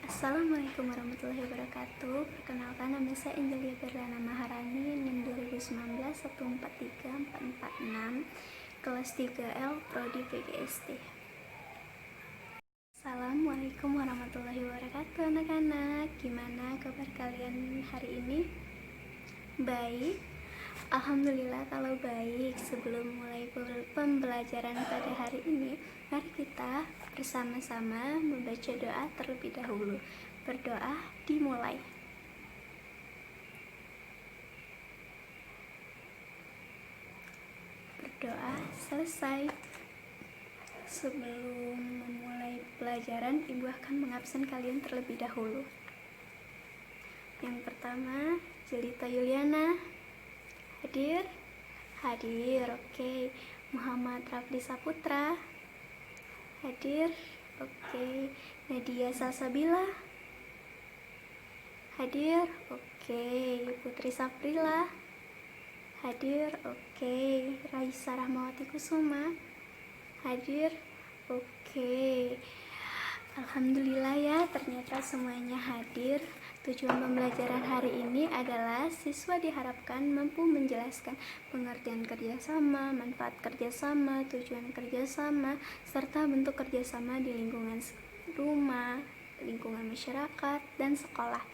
Assalamualaikum warahmatullahi wabarakatuh. Perkenalkan, nama saya Angelia Perdana Maharani, NIM 2019 1434446, kelas 3L, Prodi PGSD. Assalamualaikum warahmatullahi wabarakatuh anak-anak. Gimana kabar kalian hari ini? Baik? Alhamdulillah kalau baik. Sebelum mulai pembelajaran pada hari ini, mari kita bersama-sama membaca doa terlebih dahulu. Berdoa dimulai. Berdoa selesai. Sebelum memulai pelajaran, ibu akan mengabsen kalian terlebih dahulu. Yang pertama, Jelita Yuliana. Hadir? Hadir, oke. Muhammad Rafli Saputra. Hadir, oke. Nadia Salsabila. Hadir, oke. Putri Saprila. Hadir, oke. Raisa Rahmawati Kusuma. Hadir, oke. Alhamdulillah ya, ternyata semuanya hadir. Tujuan pembelajaran hari ini adalah siswa diharapkan mampu menjelaskan pengertian kerjasama, manfaat kerjasama, tujuan kerjasama, serta bentuk kerjasama di lingkungan rumah, lingkungan masyarakat, dan sekolah.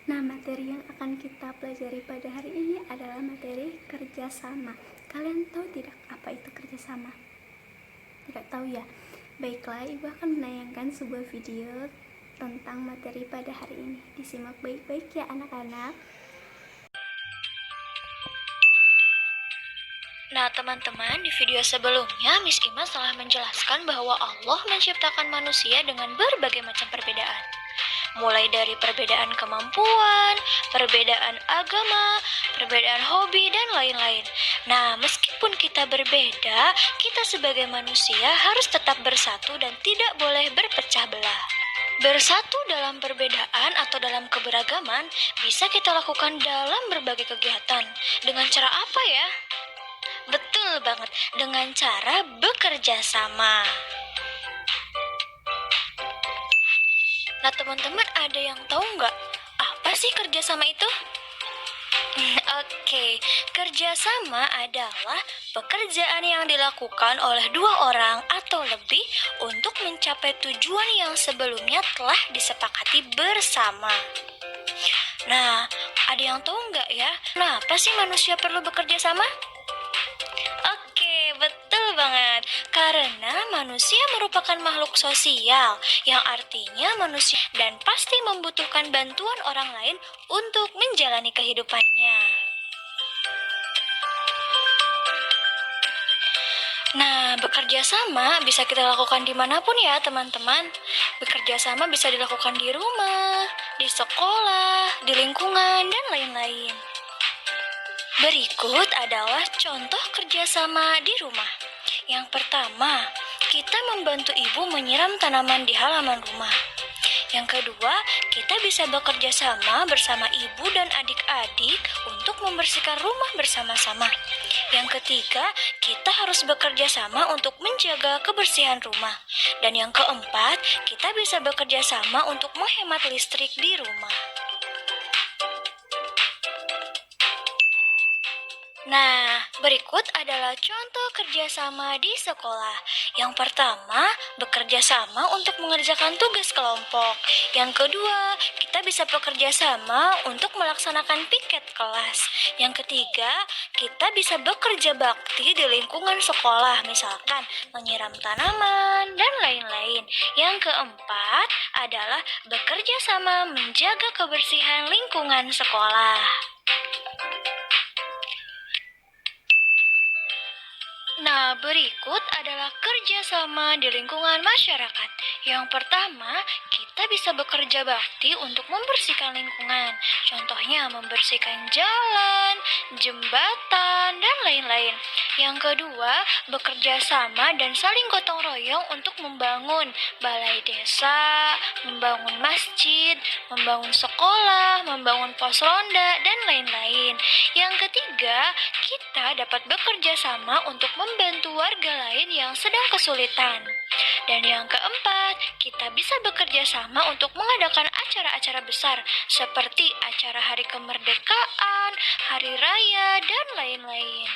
Nah, materi yang akan kita pelajari pada hari ini adalah materi kerjasama. Kalian tahu tidak apa itu kerjasama? Tidak tahu ya? Baiklah, ibu akan menayangkan sebuah video tentang materi pada hari ini. Disimak baik-baik ya anak-anak. Nah teman-teman, di video sebelumnya Miss Ima telah menjelaskan bahwa Allah menciptakan manusia dengan berbagai macam perbedaan. Mulai dari perbedaan kemampuan, perbedaan agama, perbedaan hobi, dan lain-lain. Nah, meskipun kita berbeda, kita sebagai manusia harus tetap bersatu dan tidak boleh berpecah belah. Bersatu dalam perbedaan atau dalam keberagaman bisa kita lakukan dalam berbagai kegiatan. Dengan cara apa ya? Betul banget, dengan cara bekerja sama. Nah teman-teman, ada yang tahu nggak apa sih kerjasama itu? Oke, kerjasama adalah pekerjaan yang dilakukan oleh dua orang atau lebih untuk mencapai tujuan yang sebelumnya telah disepakati bersama. Nah, ada yang tahu nggak ya, kenapa sih manusia perlu bekerja sama? Oke, betul banget. Karena manusia merupakan makhluk sosial, yang artinya manusia dan pasti membutuhkan bantuan orang lain untuk menjalani kehidupannya. Nah, bekerja sama bisa kita lakukan dimanapun ya teman-teman. Bekerja sama bisa dilakukan di rumah, di sekolah, di lingkungan, dan lain-lain. Berikut adalah contoh kerjasama di rumah. Yang pertama, kita membantu ibu menyiram tanaman di halaman rumah. Yang kedua, kita bisa bekerja sama bersama ibu dan adik-adik untuk membersihkan rumah bersama-sama. Yang ketiga, kita harus bekerja sama untuk menjaga kebersihan rumah. Dan yang keempat, kita bisa bekerja sama untuk menghemat listrik di rumah. Nah, berikut adalah contoh kerjasama di sekolah. Yang pertama, bekerja sama untuk mengerjakan tugas kelompok. Yang kedua, kita bisa bekerja sama untuk melaksanakan piket kelas. Yang ketiga, kita bisa bekerja bakti di lingkungan sekolah, misalkan menyiram tanaman dan lain-lain. Yang keempat adalah bekerja sama menjaga kebersihan lingkungan sekolah. Nah, berikut adalah kerjasama di lingkungan masyarakat. Yang pertama, kita bisa bekerja bakti untuk membersihkan lingkungan. Contohnya, membersihkan jalan, jembatan, dan lain-lain. Yang kedua, bekerja sama dan saling gotong royong untuk membangun balai desa, membangun masjid, membangun sekolah, membangun pos ronda, dan lain-lain. Yang ketiga, kita dapat bekerja sama untuk membantu warga lain yang sedang kesulitan. Dan yang keempat, kita bisa bekerja sama untuk mengadakan acara-acara besar seperti acara hari kemerdekaan, hari raya, dan lain-lain.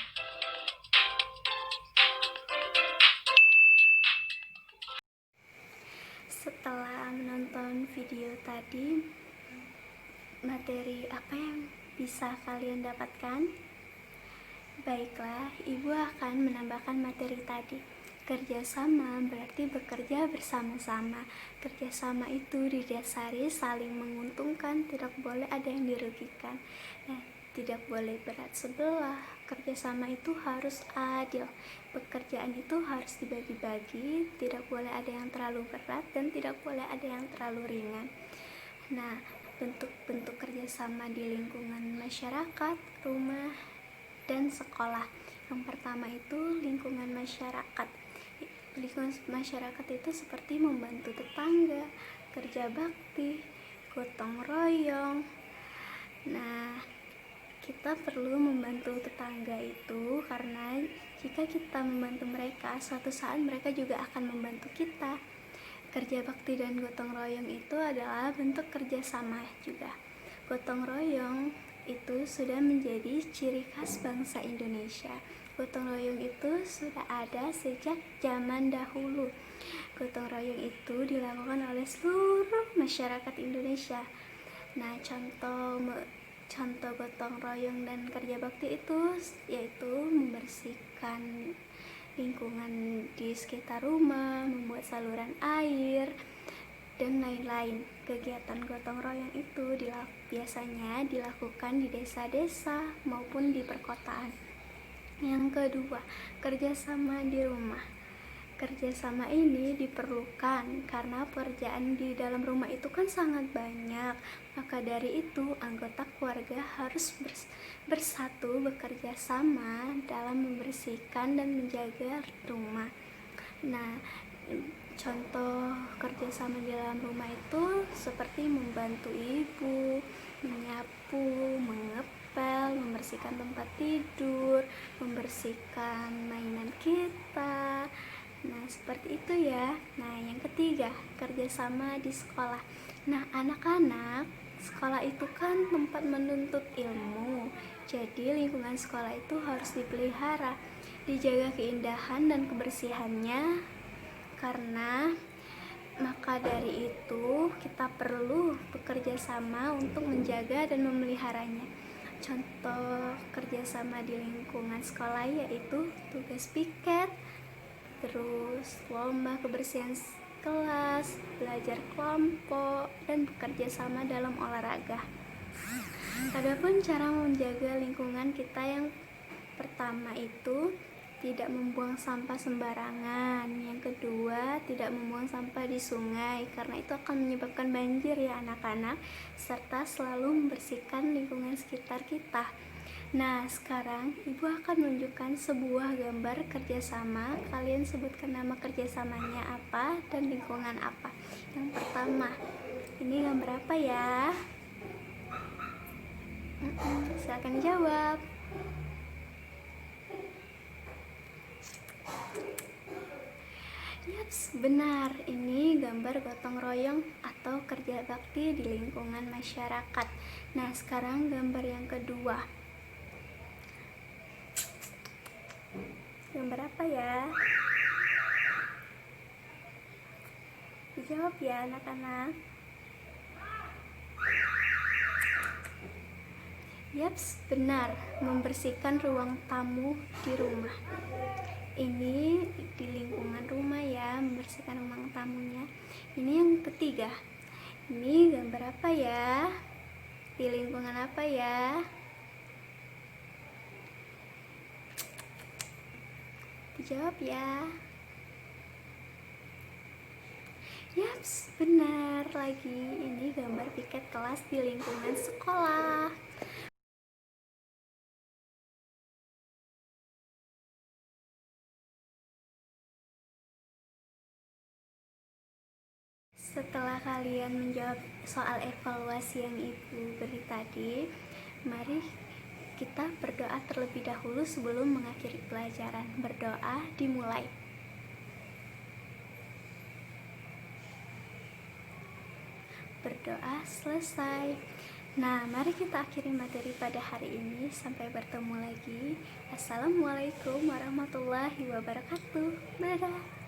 Setelah menonton video tadi, materi apa yang bisa kalian dapatkan? Baiklah, Ibu akan menambahkan materi tadi. Kerjasama berarti bekerja bersama-sama. Kerjasama itu didasari saling menguntungkan, tidak boleh ada yang dirugikan. Tidak boleh berat sebelah. Kerjasama itu harus adil. Pekerjaan itu harus dibagi-bagi, tidak boleh ada yang terlalu berat dan tidak boleh ada yang terlalu ringan. Nah, bentuk-bentuk kerjasama di lingkungan masyarakat, rumah, dan sekolah. Yang pertama itu lingkungan masyarakat. Lingkungan masyarakat itu seperti membantu tetangga, kerja bakti, gotong royong. Nah, kita perlu membantu tetangga itu karena jika kita membantu mereka, suatu saat mereka juga akan membantu kita. Kerja bakti dan gotong royong itu adalah bentuk kerjasama juga. Gotong royong itu sudah menjadi ciri khas bangsa Indonesia. Gotong royong itu sudah ada sejak zaman dahulu. Gotong royong itu dilakukan oleh seluruh masyarakat Indonesia. Nah, contoh gotong royong dan kerja bakti itu yaitu membersihkan lingkungan di sekitar rumah, membuat saluran air, dan lain-lain. Kegiatan gotong royong itu biasanya dilakukan di desa-desa maupun di perkotaan. Yang kedua, kerjasama di rumah. Kerjasama ini diperlukan karena pekerjaan di dalam rumah itu kan sangat banyak. Maka dari itu, anggota keluarga harus bersatu bekerja sama dalam membersihkan dan menjaga rumah. Nah, contoh kerjasama di dalam rumah itu seperti membantu ibu, menyapu, mengepel, membersihkan tempat tidur, membersihkan mainan kita. Nah, seperti itu ya. Nah, yang ketiga, kerjasama di sekolah. Nah, anak-anak, sekolah itu kan tempat menuntut ilmu. Jadi, lingkungan sekolah itu harus dipelihara, dijaga keindahan dan kebersihannya. Karena maka dari itu, kita perlu bekerja sama untuk menjaga dan memeliharanya. Contoh kerjasama di lingkungan sekolah yaitu tugas piket, terus lomba kebersihan kelas, belajar kelompok, dan bekerja sama dalam olahraga. Adapun cara menjaga lingkungan kita, yang pertama itu tidak membuang sampah sembarangan. Yang kedua, tidak membuang sampah di sungai karena itu akan menyebabkan banjir ya anak-anak, serta selalu membersihkan lingkungan sekitar kita. Nah, sekarang Ibu akan menunjukkan sebuah gambar kerjasama. Kalian sebutkan nama kerjasamanya apa dan lingkungan apa. Yang pertama, ini gambar apa ya? Silakan jawab. Yaps, benar. Ini gambar gotong royong atau kerja bakti di lingkungan masyarakat. Nah, sekarang gambar yang kedua. Gambar apa ya? Dijawab ya anak-anak. Yaps, benar. Membersihkan ruang tamu di rumah. Ini di lingkungan rumah ya, membersihkan ruang tamunya. Ini yang ketiga. Ini gambar apa ya? Di lingkungan apa ya? Dijawab ya. Yaps, benar lagi. Ini gambar piket kelas di lingkungan sekolah. Setelah kalian menjawab soal evaluasi yang Ibu beri tadi, mari kita berdoa terlebih dahulu sebelum mengakhiri pelajaran. Berdoa dimulai. berdoa selesai. Nah, mari kita akhiri materi pada hari ini. Sampai bertemu lagi. Assalamualaikum warahmatullahi wabarakatuh. Dadah.